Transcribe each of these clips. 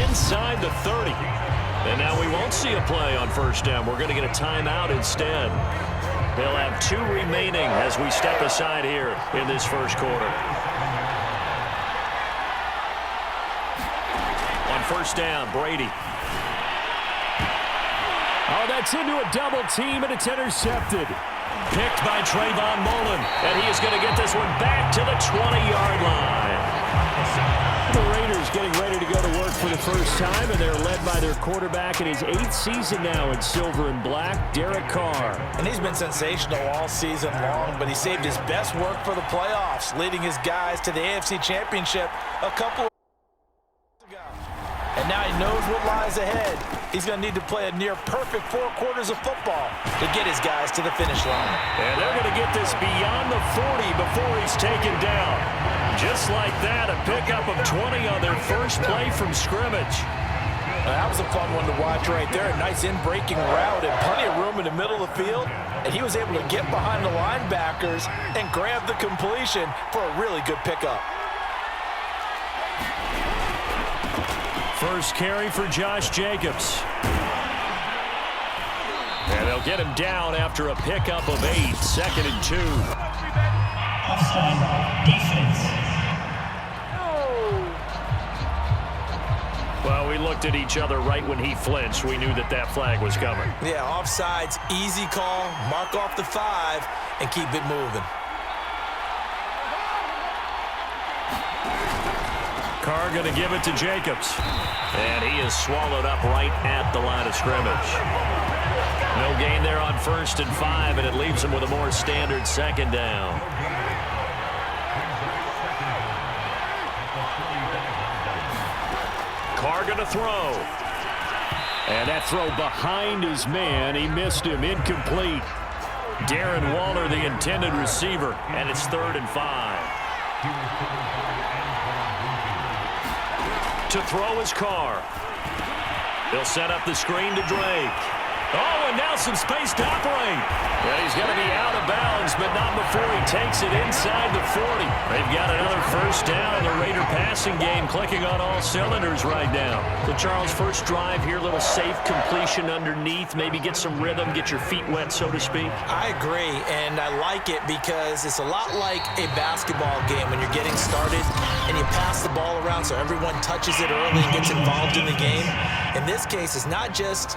inside the 30. And now we won't see a play on first down. We're going to get a timeout instead. They'll have 2 remaining as we step aside here in this first quarter. On first down, Brady. Oh, that's into a double team, and it's intercepted. Picked by Trayvon Mullen, and he is going to get this one back to the 20-yard line. The Raiders getting ready to go to work for the first time, and they're led by their quarterback in his 8th season now in silver and black, Derek Carr. And he's been sensational all season long, but he saved his best work for the playoffs, leading his guys to the AFC Championship a couple of years ago. And now he knows what lies ahead. He's going to need to play a near-perfect 4 quarters of football to get his guys to the finish line. And they're going to get this beyond the 40 before he's taken down. Just like that, a pickup of 20 on their first play from scrimmage. That was a fun one to watch right there. A nice in-breaking route and plenty of room in the middle of the field. And he was able to get behind the linebackers and grab the completion for a really good pickup. First carry for Josh Jacobs. And they'll get him down after a pickup of 8, 2nd and 2. Offside defense. Well, we looked at each other right when he flinched. We knew that that flag was coming. Yeah, offsides, easy call. Mark off the 5 and keep it moving. Carr going to give it to Jacobs. And he is swallowed up right at the line of scrimmage. No gain there on 1st and 5, and it leaves him with a more standard 2nd down. Carr going to throw. And that throw behind his man. He missed him. Incomplete. Darren Waller, the intended receiver, and it's 3rd and 5. To throw is Carr. He'll set up the screen to Drake. Oh, and now some space to operate. And he's going to be out of bounds, but not before he takes it inside the 40. They've got another first down. The Raider passing game clicking on all cylinders right now. So, Charles, first drive here, little safe completion underneath. Maybe get some rhythm, get your feet wet, so to speak. I agree, and I like it because it's a lot like a basketball game when you're getting started and you pass the ball around so everyone touches it early and gets involved in the game. In this case, it's not just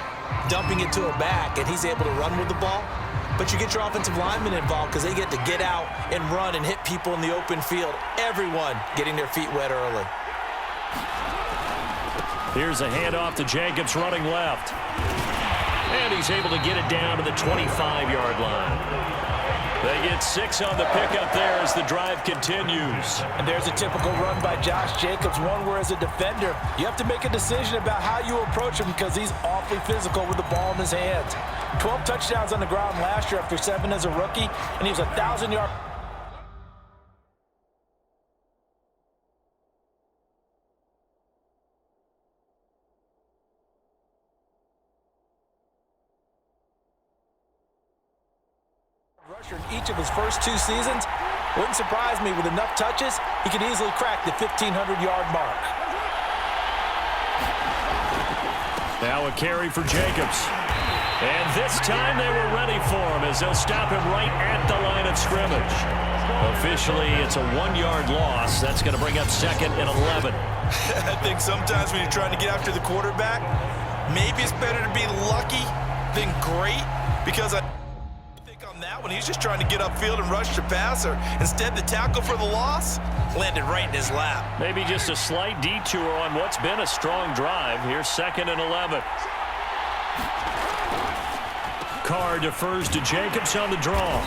dumping it to a back and he's able to run with the ball, but you get your offensive linemen involved because they get to get out and run and hit people in the open field. Everyone getting their feet wet early. Here's a handoff to Jacobs running left. And he's able to get it down to the 25-yard line. They get 6 on the pickup there as the drive continues. And there's a typical run by Josh Jacobs, one where as a defender, you have to make a decision about how you approach him because he's awfully physical with the ball in his hands. 12 touchdowns on the ground last year after 7 as a rookie, and he was 1,000-yard. Rusher in each of his first 2 seasons. Wouldn't surprise me, with enough touches, he could easily crack the 1,500-yard mark. Now a carry for Jacobs. And this time they were ready for him as they'll stop him right at the line of scrimmage. Officially, it's a 1-yard loss. That's going to bring up 2nd and 11. I think sometimes when you're trying to get after the quarterback, maybe it's better to be lucky than great, because I think on that one, he's just trying to get upfield and rush the passer. Instead, the tackle for the loss landed right in his lap. Maybe just a slight detour on what's been a strong drive. Here's 2nd and 11. Carr defers to Jacobs on the draw.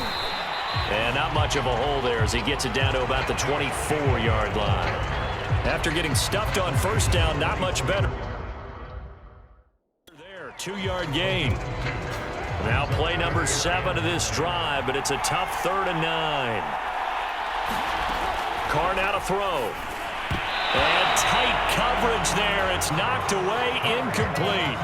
And not much of a hole there as he gets it down to about the 24-yard line. After getting stuffed on first down, not much better. There, 2-yard gain. Now play number 7 of this drive, but it's a tough 3rd and 9. Carr now to throw. And tight coverage there. It's knocked away, incomplete.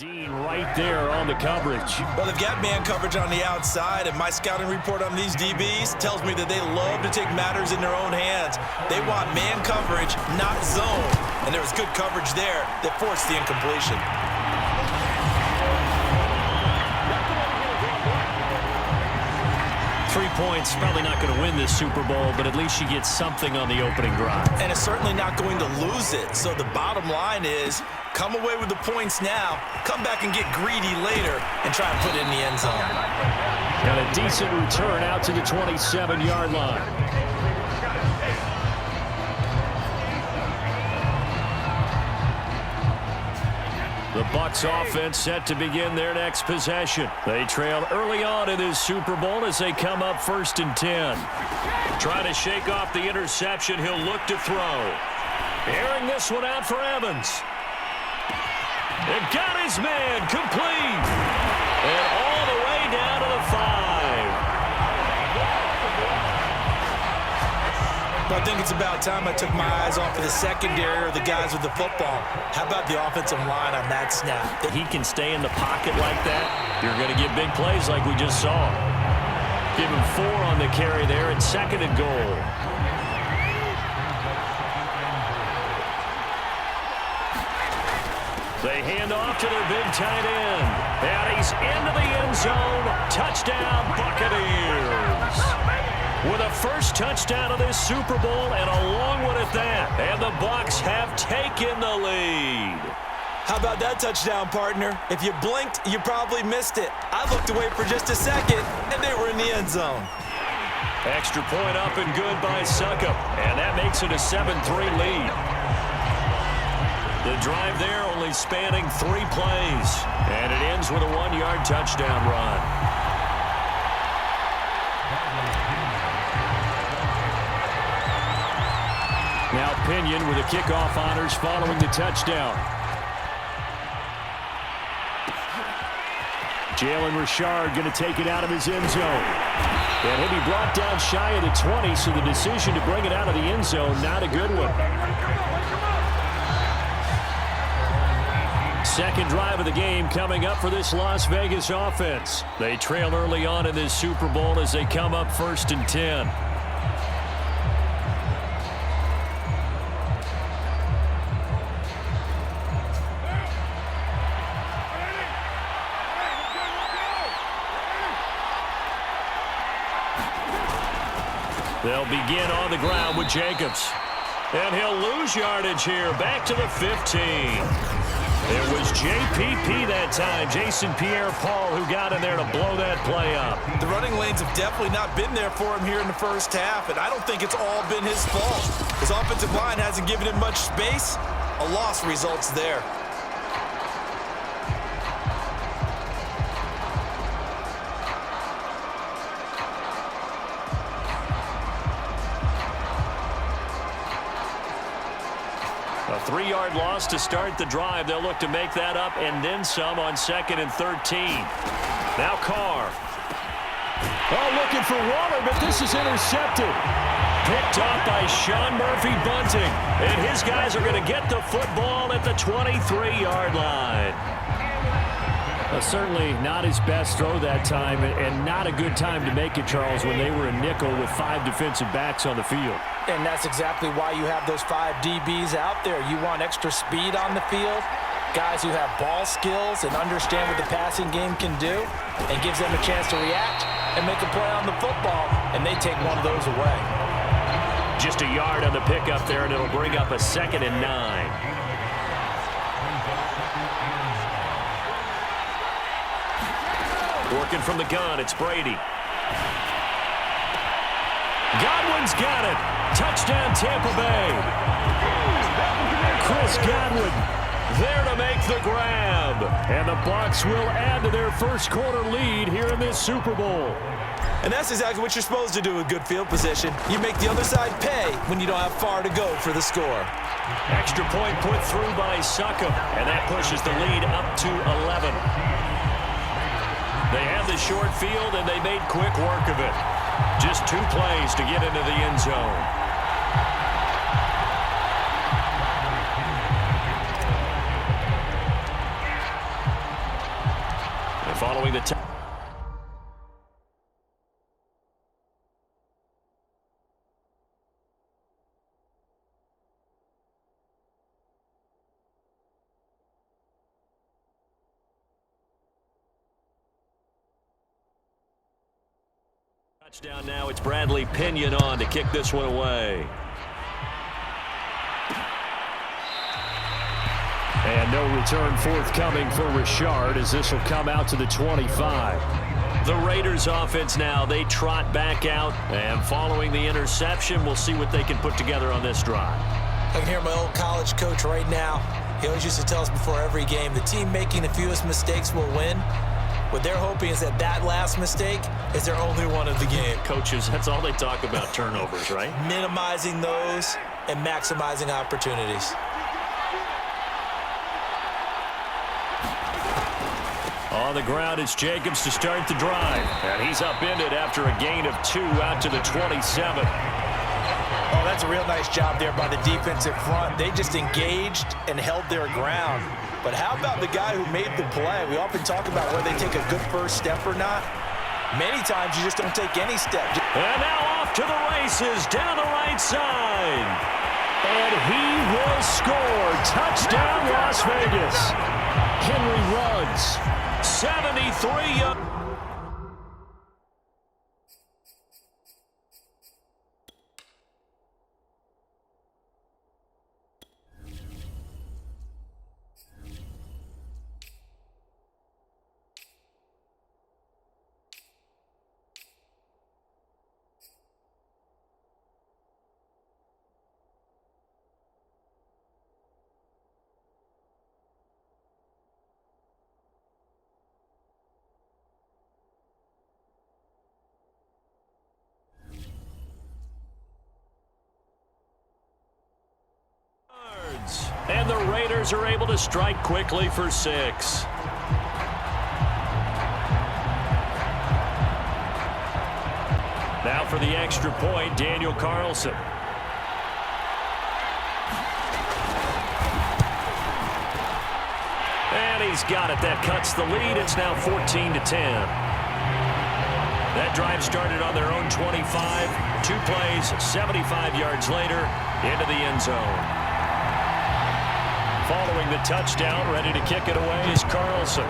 Dean right there on the coverage. Well, they've got man coverage on the outside, and my scouting report on these DBs tells me that they love to take matters in their own hands. They want man coverage, not zone. And there was good coverage there that forced the incompletion. 3 points, probably not going to win this Super Bowl, but at least she gets something on the opening drive. And it's certainly not going to lose it. So the bottom line is, come away with the points now, come back and get greedy later, and try and put it in the end zone. And a decent return out to the 27-yard line. The Bucs offense set to begin their next possession. They trail early on in this Super Bowl as they come up 1st and 10. Trying to shake off the interception, he'll look to throw. Airing this one out for Evans. And got his man complete. And all the way down to the 5. I think it's about time I took my eyes off of the secondary or the guys with the football. How about the offensive line on that snap? If he can stay in the pocket like that, you're going to get big plays like we just saw. Give him 4 on the carry there at 2nd and goal. They hand off to their big tight end. And he's into the end zone. Touchdown, Buccaneers. With a first touchdown of this Super Bowl and a long one at that. And the Bucs have taken the lead. How about that touchdown, partner? If you blinked, you probably missed it. I looked away for just a second, and they were in the end zone. Extra point up and good by Succop. And that makes it a 7-3 lead. The drive there only spanning 3 plays. And it ends with a 1-yard touchdown run. Now Pinion with the kickoff honors following the touchdown. Jalen Richard going to take it out of his end zone. And he'll be brought down shy of the 20, so the decision to bring it out of the end zone, not a good one. Second drive of the game coming up for this Las Vegas offense. They trail early on in this Super Bowl as they come up 1st and 10. They'll begin on the ground with Jacobs. And he'll lose yardage here, back to the 15. It was JPP that time, Jason Pierre-Paul, who got in there to blow that play up. The running lanes have definitely not been there for him here in the first half, and I don't think it's all been his fault. His offensive line hasn't given him much space. A loss results there. A 3-yard loss to start the drive. They'll look to make that up and then some on 2nd and 13. Now Carr. Oh, looking for Waller, but this is intercepted. Picked off by Sean Murphy-Bunting. And his guys are going to get the football at the 23-yard line. Certainly not his best throw that time, and not a good time to make it, Charles, when they were in nickel with 5 defensive backs on the field. And that's exactly why you have those 5 DBs out there. You want extra speed on the field, guys who have ball skills and understand what the passing game can do, and gives them a chance to react and make a play on the football, and they take one of those away. Just a yard on the pickup there, and it'll bring up a 2nd and 9. Working from the gun, it's Brady. Godwin's got it. Touchdown, Tampa Bay. Chris Godwin there to make the grab. And the Bucs will add to their first quarter lead here in this Super Bowl. And that's exactly what you're supposed to do with good field position. You make the other side pay when you don't have far to go for the score. Extra point put through by Succop, and that pushes the lead up to 11. They have the short field, and they made quick work of it. Just 2 plays to get into the end zone. following the touchdown. Now it's Bradley Pinion on to kick this one away. And no return forthcoming for Richard as this will come out to the 25. The Raiders offense now, they trot back out, and following the interception, we'll see what they can put together on this drive. I can hear my old college coach right now. He always used to tell us before every game, the team making the fewest mistakes will win. What they're hoping is that last mistake is their only one of the game. Coaches, that's all they talk about, turnovers, right? Minimizing those and maximizing opportunities. On the ground, it's Jacobs to start the drive. And he's upended after a gain of 2 out to the 27. Oh, that's a real nice job there by the defensive front. They just engaged and held their ground. But how about the guy who made the play? We often talk about whether they take a good first step or not. Many times you just don't take any step. And now off to the races down the right side. And he will score. Touchdown, Las Vegas. Henry Ruggs, 73 And the Raiders are able to strike quickly for 6. Now for the extra point, Daniel Carlson. And he's got it. That cuts the lead. It's now 14-10. That drive started on their own 25. 2 plays, 75 yards later, into the end zone. Following the touchdown, ready to kick it away is Carlson.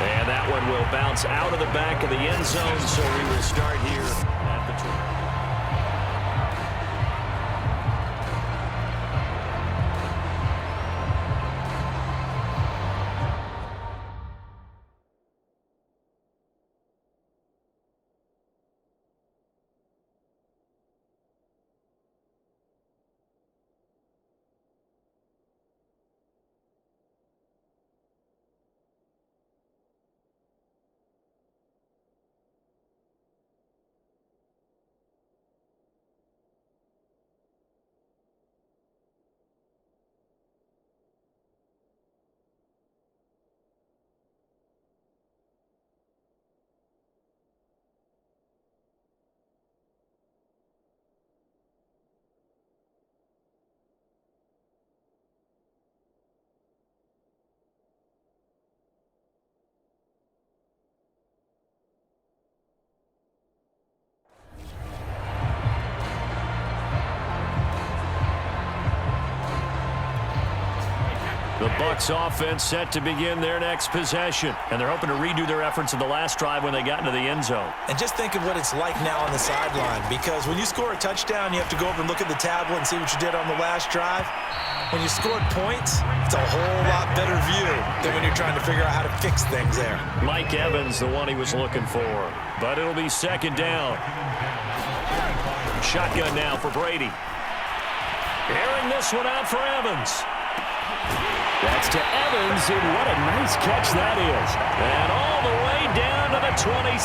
And that one will bounce out of the back of the end zone, so we will start here at the 20. The Bucs offense set to begin their next possession. And they're hoping to redo their efforts in the last drive when they got into the end zone. And just think of what it's like now on the sideline, because when you score a touchdown, you have to go over and look at the tablet and see what you did on the last drive. When you scored points, it's a whole lot better view than when you're trying to figure out how to fix things there. Mike Evans, the one he was looking for. But it'll be second down. Shotgun now for Brady. Airing this one out for Evans. That's to Evans, and what a nice catch that is. And all the way down to the 26.